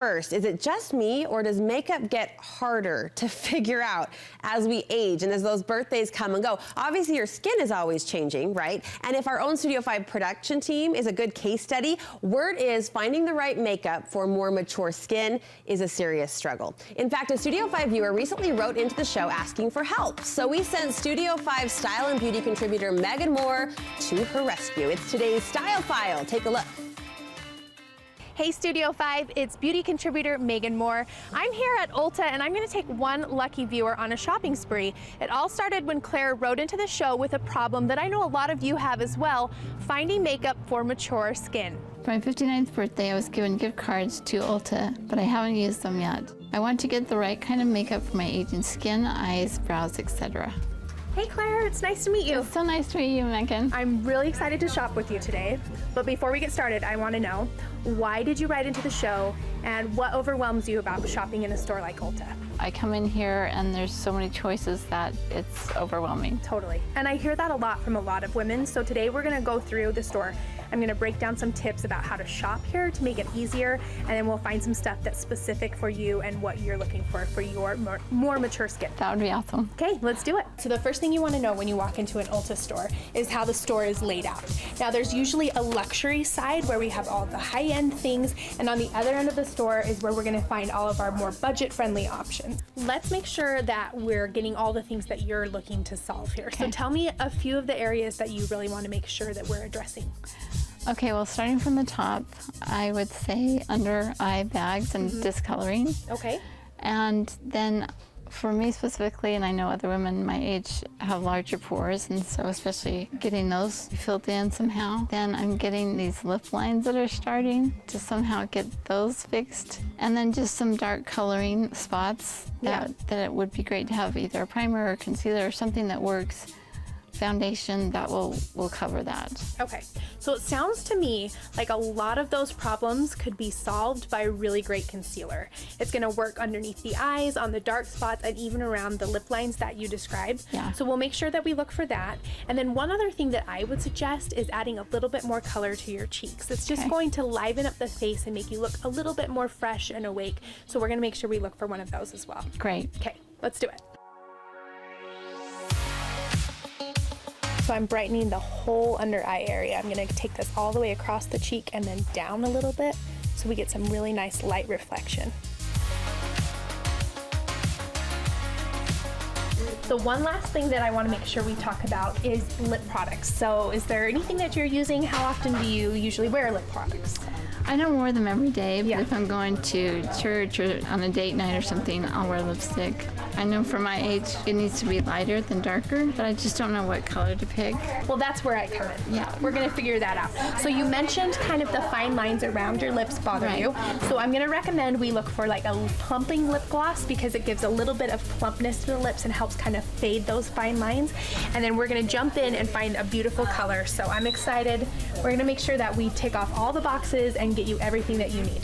First, is it just me, or does makeup get harder to figure out as we age and as those birthdays come and go? Obviously, your skin is always changing, right? And if our own Studio 5 production team is a good case study, word is finding the right makeup for more mature skin is a serious struggle. In fact, a Studio 5 viewer recently wrote into the show asking for help. So we sent Studio 5 style and beauty contributor Megan Moore to her rescue. It's today's Style File. Take a look. Hey Studio 5, it's beauty contributor Megan Moore. I'm here at Ulta and I'm going to take one lucky viewer on a shopping spree. It all started when Claire wrote into the show with a problem that I know a lot of you have as well, finding makeup for mature skin. For my 59th birthday, I was given gift cards to Ulta, but I haven't used them yet. I want to get the right kind of makeup for my aging skin, eyes, brows, etc. Hey Claire, it's nice to meet you. It's so nice to meet you, Megan. I'm really excited to shop with you today, but before we get started, I want to know, why did you write into the show and what overwhelms you about shopping in a store like Ulta? I come in here and there's so many choices that it's overwhelming. Totally, and I hear that a lot from a lot of women, so today we're going to go through the store. I'm going to break down some tips about how to shop here to make it easier, and then we'll find some stuff that's specific for you and what you're looking for your more mature skin. That would be awesome. Okay, let's do it. So the first thing you want to know when you walk into an Ulta store is how the store is laid out. Now there's usually a luxury side where we have all the high-end things, and on the other end of the store is where we're going to find all of our more budget-friendly options. Let's make sure that we're getting all the things that you're looking to solve here. Okay. So tell me a few of the areas that you really want to make sure that we're addressing. Okay, well, starting from the top, I would say under eye bags and discoloring. Okay. And then for me specifically, and I know other women my age have larger pores, and so especially getting those filled in somehow. Then I'm getting these lip lines that are starting to somehow get those fixed. And then just some dark coloring spots that it would be great to have either a primer or concealer or something that works. Foundation that will cover that. Okay, so it sounds to me like a lot of those problems could be solved by a really great concealer. It's gonna work underneath the eyes, on the dark spots, and even around the lip lines that you described. Yeah. So we'll make sure that we look for that. And then one other thing that I would suggest is adding a little bit more color to your cheeks. It's just going to liven up the face and make you look a little bit more fresh and awake. So we're gonna make sure we look for one of those as well. Great. Okay, let's do it. So I'm brightening the whole under eye area. I'm gonna take this all the way across the cheek and then down a little bit so we get some really nice light reflection. So one last thing that I wanna make sure we talk about is lip products. So is there anything that you're using? How often do you usually wear lip products? I don't wear them every day, but if I'm going to church or on a date night or something, I'll wear lipstick. I know for my age, it needs to be lighter than darker, but I just don't know what color to pick. Well, that's where I come in. Yeah. We're gonna figure that out. So you mentioned kind of the fine lines around your lips bother you. So I'm gonna recommend we look for like a plumping lip gloss because it gives a little bit of plumpness to the lips and helps kind of fade those fine lines. And then we're gonna jump in and find a beautiful color. So I'm excited. We're gonna make sure that we tick off all the boxes and get you everything that you need.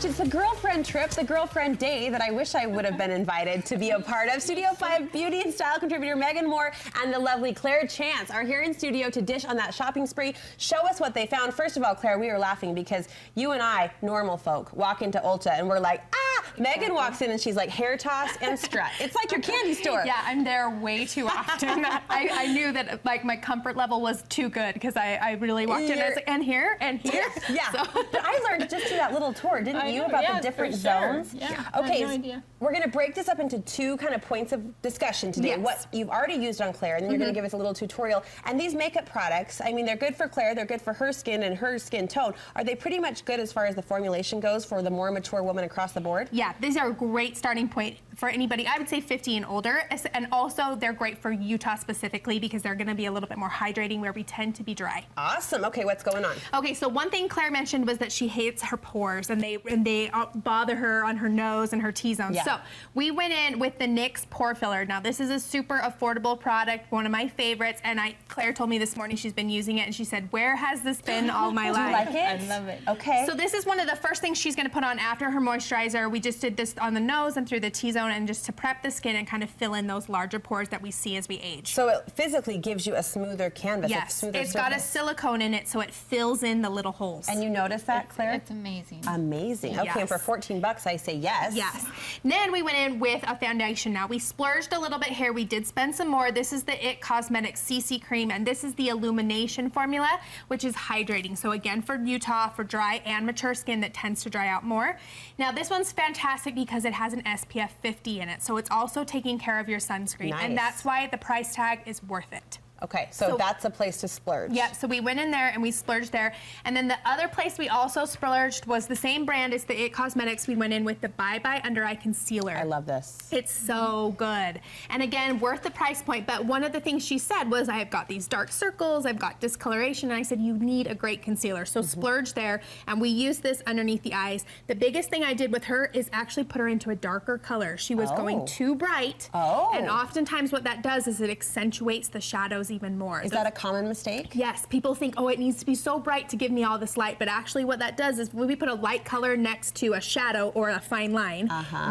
It's the girlfriend trip, the girlfriend day that I wish I would have been invited to be a part of. Studio 5 beauty and style contributor Megan Moore and the lovely Claire Chance are here in studio to dish on that shopping spree. Show us what they found. First of all, Claire, we were laughing because you and I, normal folk, walk into Ulta and we're like, ah! Megan walks in and she's like hair toss and strut. It's like your candy store. Yeah, I'm there way too often. I knew that like my comfort level was too good because I really walked in and I was like, and here, and here. Yeah, so. But I learned just through that little tour, didn't you, about the different zones? Yeah, okay, no idea. We're gonna break this up into two kind of points of discussion today. Yes. What you've already used on Claire, and then you're gonna give us a little tutorial. And these makeup products, I mean, they're good for Claire, they're good for her skin and her skin tone. Are they pretty much good as far as the formulation goes for the more mature woman across the board? Yeah, these are a great starting point for anybody, I would say 50 and older, and also they're great for Utah specifically because they're gonna be a little bit more hydrating where we tend to be dry. Awesome, okay, what's going on? Okay, so one thing Claire mentioned was that she hates her pores and they bother her on her nose and her T-zone. Yeah. So we went in with the NYX Pore Filler. Now this is a super affordable product, one of my favorites, and Claire told me this morning she's been using it and she said, where has this been all my life? Do you like it? I love it. Okay. So this is one of the first things she's gonna put on after her moisturizer. just did this on the nose and through the T-zone, and just to prep the skin and kind of fill in those larger pores that we see as we age. So it physically gives you a smoother canvas. Yes, it's got a silicone in it, so it fills in the little holes. And you notice that, Claire? It's amazing. Amazing. Okay, and for 14 bucks, I say yes. Yes. Then we went in with a foundation. Now we splurged a little bit here. We did spend some more. This is the It Cosmetics CC Cream, and this is the Illumination formula, which is hydrating. So again, for Utah, for dry and mature skin that tends to dry out more. Now this one's fantastic because it has an SPF 50 in it, so it's also taking care of your sunscreen. Nice. And that's why the price tag is worth it. Okay, so that's a place to splurge. Yep, so we went in there and we splurged there. And then the other place we also splurged was the same brand as the It Cosmetics. We went in with the Bye Bye Under Eye Concealer. I love this. It's so good. And again, worth the price point. But one of the things she said was, I've got these dark circles, I've got discoloration. And I said, you need a great concealer. So splurge there. And we used this underneath the eyes. The biggest thing I did with her is actually put her into a darker color. She was going too bright. And oftentimes what that does is it accentuates the shadows even more. Is that a common mistake? Yes, people think, oh, it needs to be so bright to give me all this light, but actually what that does is when we put a light color next to a shadow or a fine line,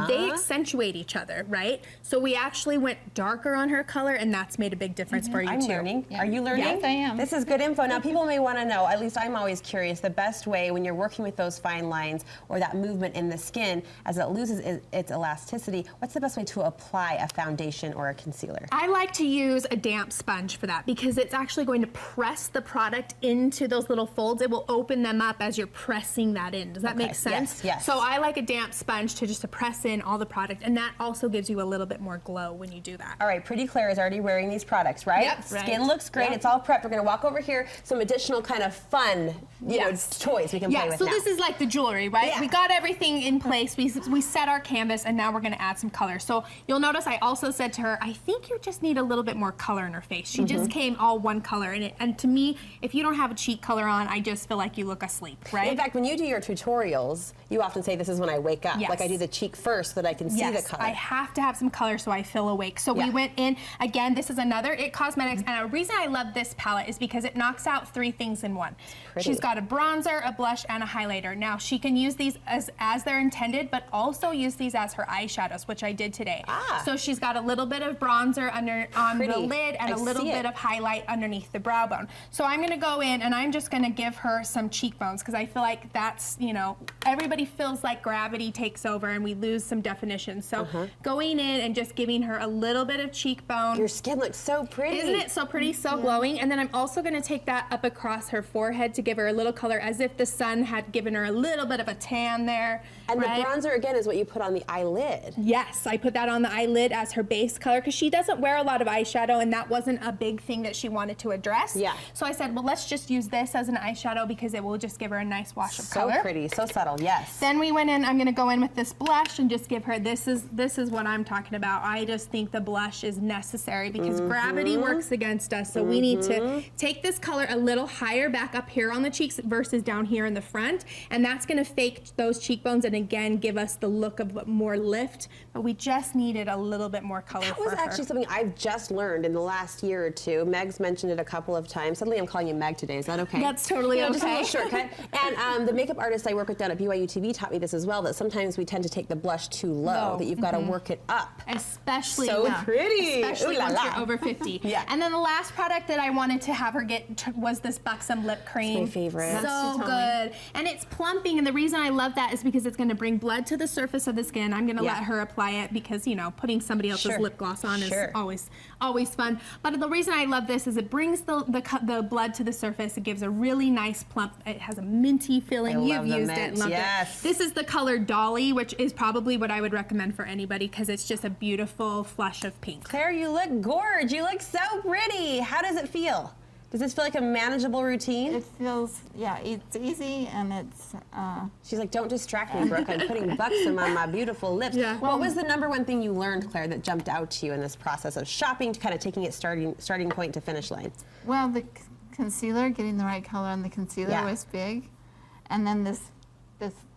they accentuate each other, right? So we actually went darker on her color, and that's made a big difference for you I'm too. learning. Are you learning? Yes, I am. This is good info. Now, people may want to know, at least I'm always curious, the best way when you're working with those fine lines or that movement in the skin as it loses its elasticity, what's the best way to apply a foundation or a concealer? I like to use a damp sponge for that because it's actually going to press the product into those little folds. It will open them up as you're pressing that in. Does that make sense? Yes. So I like a damp sponge to just to press in all the product, and that also gives you a little bit more glow when you do that. All right, Pretty Claire is already wearing these products, right? Yep. Skin looks great. It's all prepped. We're going to walk over here. Some additional kind of fun, you know, toys we can play with so now. this is like the jewelry, right? Yeah. We got everything in place. We set our canvas, and now we're going to add some color. So you'll notice I also said to her, I think you just need a little bit more color in her face. She just came all one color, and to me, if you don't have a cheek color on, I just feel like you look asleep, right? In fact, when you do your tutorials, you often say this is when I wake up. Yes. Like I do the cheek first so that I can see the color. I have to have some color so I feel awake. So we went in, again, this is another It Cosmetics, and a reason I love this palette is because it knocks out 3 things in one. She's got a bronzer, a blush, and a highlighter. Now, she can use these as they're intended, but also use these as her eyeshadows, which I did today. So she's got a little bit of bronzer on the lid and a little bit of highlight underneath the brow bone. So I'm gonna go in and I'm just gonna give her some cheekbones because I feel like that's, you know, everybody feels like gravity takes over and we lose some definition. So going in and just giving her a little bit of cheekbone. Your skin looks so pretty. Isn't it so pretty, so glowing? And then I'm also gonna take that up across her forehead to give her a little color as if the sun had given her a little bit of a tan there. And the bronzer, again, is what you put on the eyelid. Yes, I put that on the eyelid as her base color because she doesn't wear a lot of eyeshadow, and that wasn't a big thing that she wanted to address. Yeah. So I said, well, let's just use this as an eyeshadow because it will just give her a nice wash of So color. pretty, so subtle, yes. Then we went in, I'm gonna go in with this blush and just give her, this is what I'm talking about. I just think the blush is necessary because gravity works against us. So we need to take this color a little higher back up here on the cheeks versus down here in the front. And that's gonna fake those cheekbones and again, give us the look of more lift, but we just needed a little bit more color That for was her. actually something I've just learned in the last year or two. Meg's mentioned it a couple of times. Suddenly I'm calling you Meg today. Is that okay? That's totally Just a okay. little shortcut. And the makeup artist I work with down at BYU TV taught me this as well, that sometimes we tend to take the blush too low, that you've got to work it up. Especially So pretty. Especially Ooh la once la. you're over 50. Yeah. And then the last product that I wanted to have her get was this Buxom lip cream. my favorite. So good. And it's plumping, and the reason I love that is because it's going to bring blood to the surface of the skin. I'm going to let her apply it because, you know, putting somebody else's lip gloss on is always fun. But the reason I love this is it brings the blood to the surface. It gives a really nice plump. It has a minty feeling. You've used it and loved it. This is the color Dolly, which is probably what I would recommend for anybody because it's just a beautiful flush of pink. Claire, you look gorgeous. You look so pretty. How does it feel? Does this feel like a manageable routine? It feels, yeah, it's easy and it's... She's like, don't distract me, Brooke. I'm putting Buxom on my beautiful lips. Yeah. What was the #1 thing you learned, Claire, that jumped out to you in this process of shopping to kind of taking it starting point to finish line? Well, the concealer, getting the right color on the concealer was big. And then this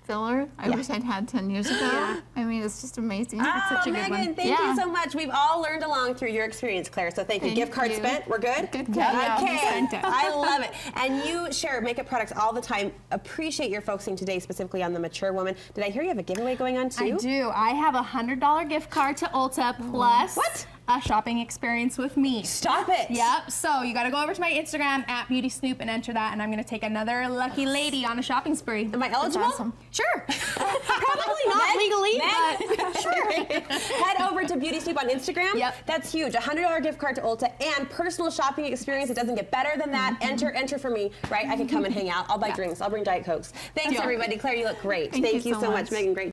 filler. I wish I'd had 10 years ago. I mean, it's just amazing. It's such a good Megan, one. thank you so much. We've all learned along through your experience, Claire, so thank you. Gift card spent, we're good? Good. Okay, Yeah. I love it. And you share makeup products all the time. Appreciate your focusing today specifically on the mature woman. Did I hear you have a giveaway going on too? I do. I have a $100 gift card to Ulta plus a shopping experience with me. Stop it. Yep. So you got to go over to my Instagram @BeautySnoop and enter that, and I'm going to take another lucky lady on a shopping spree. Am I eligible? awesome. Sure. Probably not legally, but sure. Head over to Beauty Snoop on Instagram. Yep. That's huge. A $100 gift card to Ulta and personal shopping experience. It doesn't get better than that. Enter for me, right? I can come and hang out. I'll buy drinks. I'll bring Diet Cokes. Thanks, everybody. Claire, you look great. Thank you so much, Megan. Great.